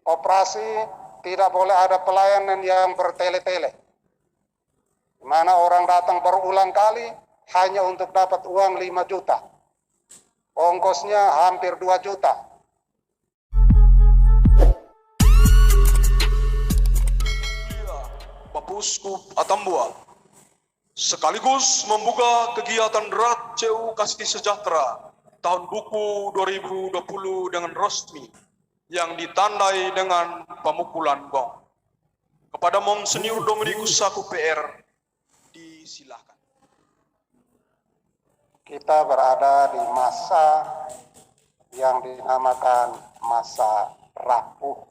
Koperasi tidak boleh ada pelayanan yang bertele-tele, di mana orang datang berulang kali hanya untuk dapat uang 5 juta. Ongkosnya hampir 2 juta. Papuskup Atambua sekaligus membuka kegiatan Rat CU Kasih Sejahtera tahun buku 2020 dengan resmi yang ditandai dengan pemukulan gong. Kepada Monsinyur Dominikus Saku PR, disilakan. Kita berada di masa yang dinamakan masa rapuh.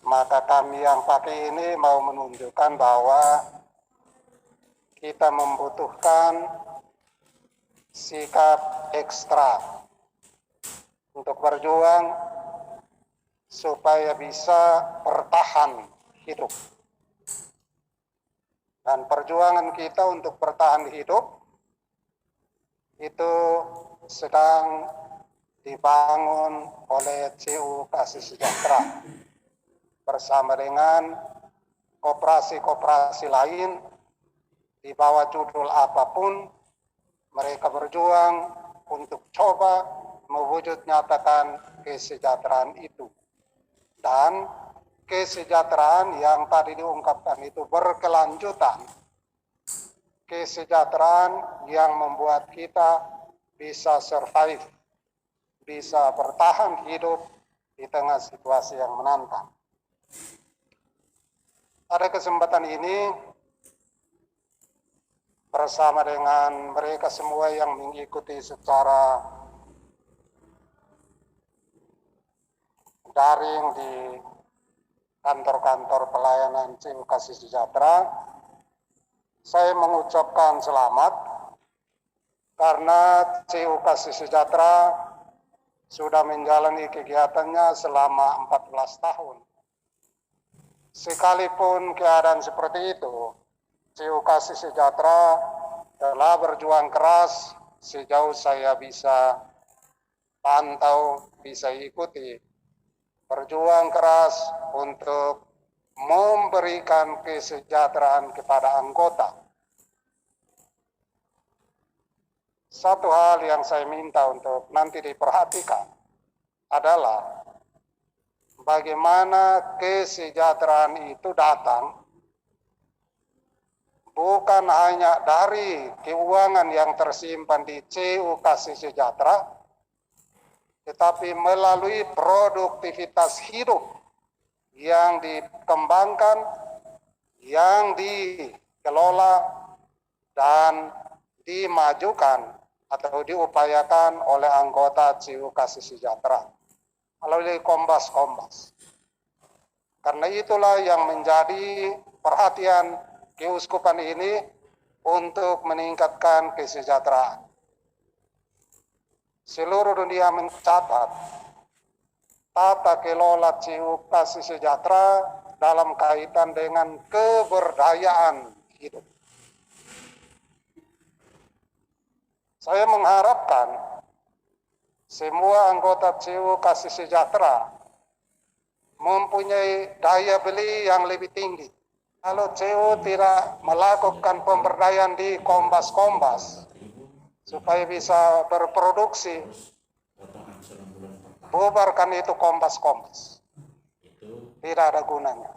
Maka kami yang pakai ini mau menunjukkan bahwa kita membutuhkan sikap ekstra untuk berjuang supaya bisa bertahan hidup. Dan perjuangan kita untuk bertahan hidup itu sedang dibangun oleh CU Kasih Sejahtera bersama dengan koperasi-koperasi lain. Di bawah judul apapun, mereka berjuang untuk coba mewujud nyatakan kesejahteraan itu. Dan kesejahteraan yang tadi diungkapkan itu berkelanjutan. Kesejahteraan yang membuat kita bisa survive, bisa bertahan hidup di tengah situasi yang menantang. Pada kesempatan ini, bersama dengan mereka semua yang mengikuti secara daring di kantor-kantor pelayanan CU Kasih Sejahtera, saya mengucapkan selamat karena CU Kasih Sejahtera sudah menjalani kegiatannya selama 14 tahun. Sekalipun keadaan seperti itu, CU Kasih Sejahtera telah berjuang keras sejauh saya bisa pantau, bisa ikuti. Berjuang keras untuk memberikan kesejahteraan kepada anggota. Satu hal yang saya minta untuk nanti diperhatikan adalah bagaimana kesejahteraan itu datang bukan hanya dari keuangan yang tersimpan di CU Kasih Sejahtera, tetapi melalui produktivitas hidup yang dikembangkan, yang dikelola, dan dimajukan atau diupayakan oleh anggota CU Kasih Sejahtera melalui kombas-kombas. Karena itulah yang menjadi perhatian keuskupan ini untuk meningkatkan kesejahteraan. Seluruh dunia mencatat tata kelola CU Kasih Sejahtera dalam kaitan dengan keberdayaan hidup. Saya mengharapkan semua anggota CU Kasih Sejahtera mempunyai daya beli yang lebih tinggi. Kalau CU tidak melakukan pemberdayaan di kombas-kombas supaya bisa berproduksi, bubarkan itu kombas-kombas. Tidak ada gunanya.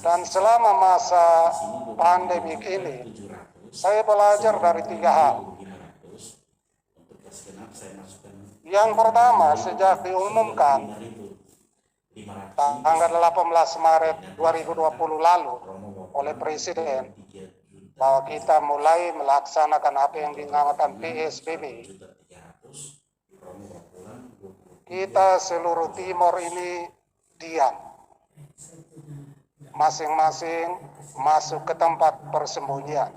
Dan selama masa pandemi ini, saya belajar dari 3 hal. Yang pertama, sejak diumumkan tanggal 18 Maret 2020 lalu oleh Presiden bahwa kita mulai melaksanakan apa yang dinamakan PSBB, kita seluruh Timor ini diam. Masing-masing masuk ke tempat persembunyian.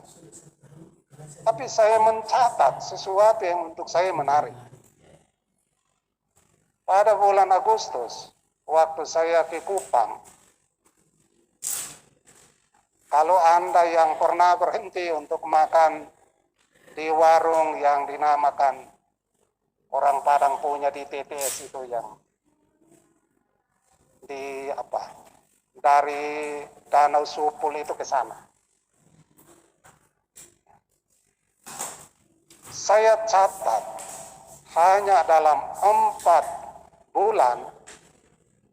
Tapi saya mencatat sesuatu yang untuk saya menarik. Pada bulan Agustus, waktu saya ke Kupang, kalau Anda yang pernah berhenti untuk makan di warung yang dinamakan orang Padang punya di TTS itu yang di dari Danau Supul itu ke sana. Saya catat hanya dalam 4 bulan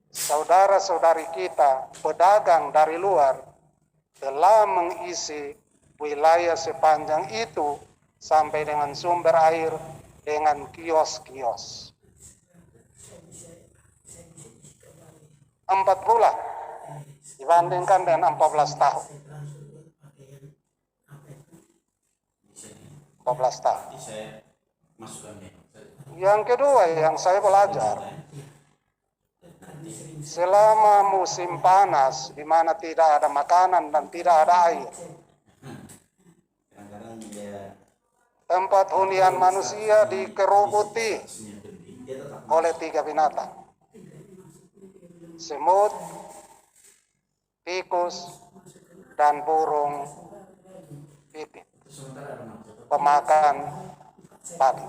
saudara-saudari kita pedagang dari luar telah mengisi wilayah sepanjang itu sampai dengan sumber air dengan kios-kios. 4 bulan dibandingkan dengan 14 tahun. 14 tahun. Yang kedua yang saya belajar, selama musim panas di mana tidak ada makanan dan tidak ada air, tempat hunian manusia dikerubuti oleh 3 binatang. Semut, tikus, dan burung pipit, pemakan padi.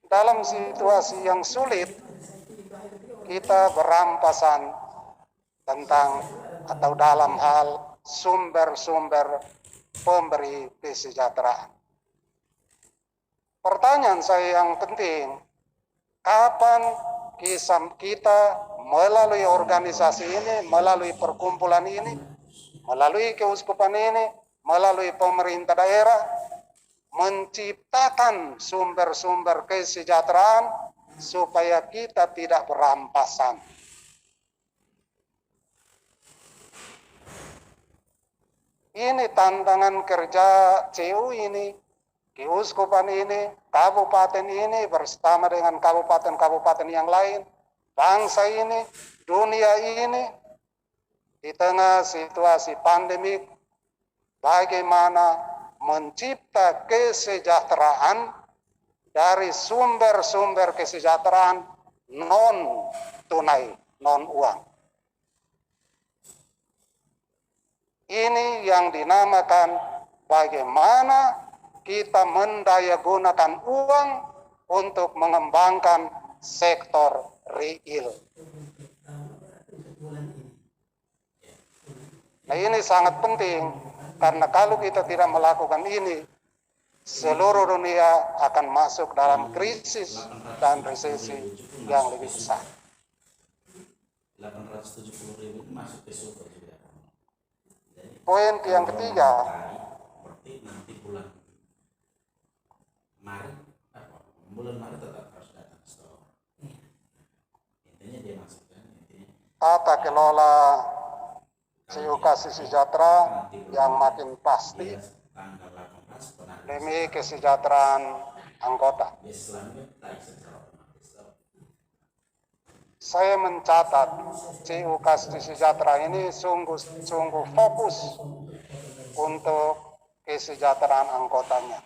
Dalam situasi yang sulit, kita berampasan tentang atau dalam hal sumber-sumber pemberi kesejahteraan. Pertanyaan saya yang penting, kapan kita melalui organisasi ini, melalui perkumpulan ini, melalui keuskupan ini, melalui pemerintah daerah, menciptakan sumber-sumber kesejahteraan supaya kita tidak berampasan. Ini tantangan kerja CU ini, keuskupan ini, kabupaten ini bersama dengan kabupaten-kabupaten yang lain, bangsa ini, dunia ini, di tengah situasi pandemik, bagaimana mencipta kesejahteraan dari sumber-sumber kesejahteraan non tunai, non uang. Ini yang dinamakan bagaimana kita mendayagunakan uang untuk mengembangkan sektor real. Nah, ini sangat penting karena kalau kita tidak melakukan ini, seluruh dunia akan masuk dalam krisis dan resesi yang lebih besar. 870.000 masuk ke super juga. Poin yang ketiga, berarti nanti bulan Maret tetap harus datang store. Intinya dia masukkan tata kelola CU Kasih Sejahtera yang makin pasti demi kesejahteraan anggota. Saya mencatat CU Kasih Sejahtera ini sungguh fokus untuk kesejahteraan anggotanya.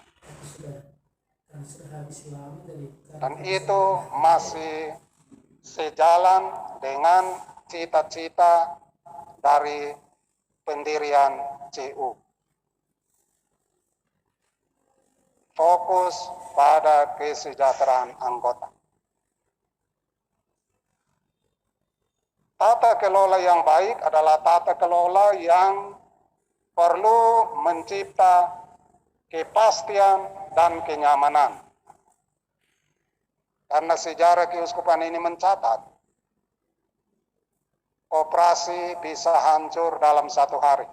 Dan itu masih sejalan dengan cita-cita dari pendirian CU. Fokus pada kesejahteraan anggota. Tata kelola yang baik adalah tata kelola yang perlu mencipta kepastian dan kenyamanan. Karena sejarah keuskupan ini mencatat, operasi bisa hancur dalam 1 hari.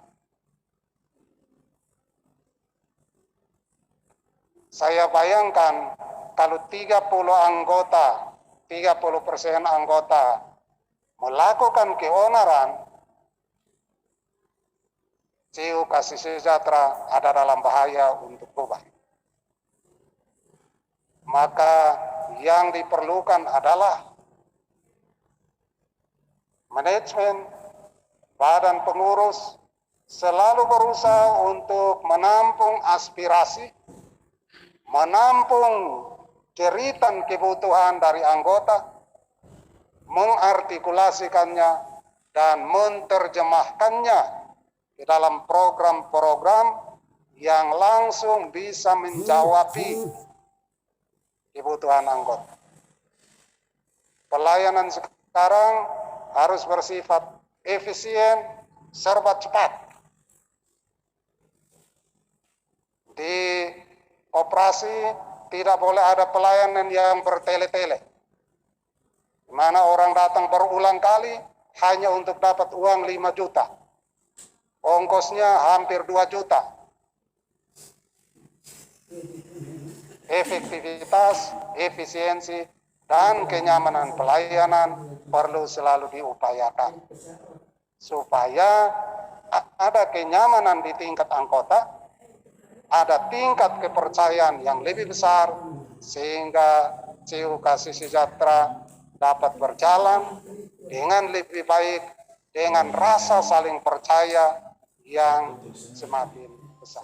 Saya bayangkan kalau 30% anggota melakukan keonaran, CU Kasih Sejahtera ada dalam bahaya untuk berubah. Maka yang diperlukan adalah manajemen, badan pengurus selalu berusaha untuk menampung aspirasi, menampung jeritan kebutuhan dari anggota, mengartikulasikannya dan menerjemahkannya ke dalam program-program yang langsung bisa menjawab kebutuhan anggota. Pelayanan sekarang harus bersifat efisien, serba cepat. Di koperasi tidak boleh ada pelayanan yang bertele-tele, di mana orang datang berulang kali hanya untuk dapat uang 5 juta. Ongkosnya hampir 2 juta. Efektivitas, efisiensi, dan kenyamanan pelayanan perlu selalu diupayakan supaya ada kenyamanan di tingkat anggota, ada tingkat kepercayaan yang lebih besar sehingga CU Kasih Sejahtera dapat berjalan dengan lebih baik, dengan rasa saling percaya yang semakin besar.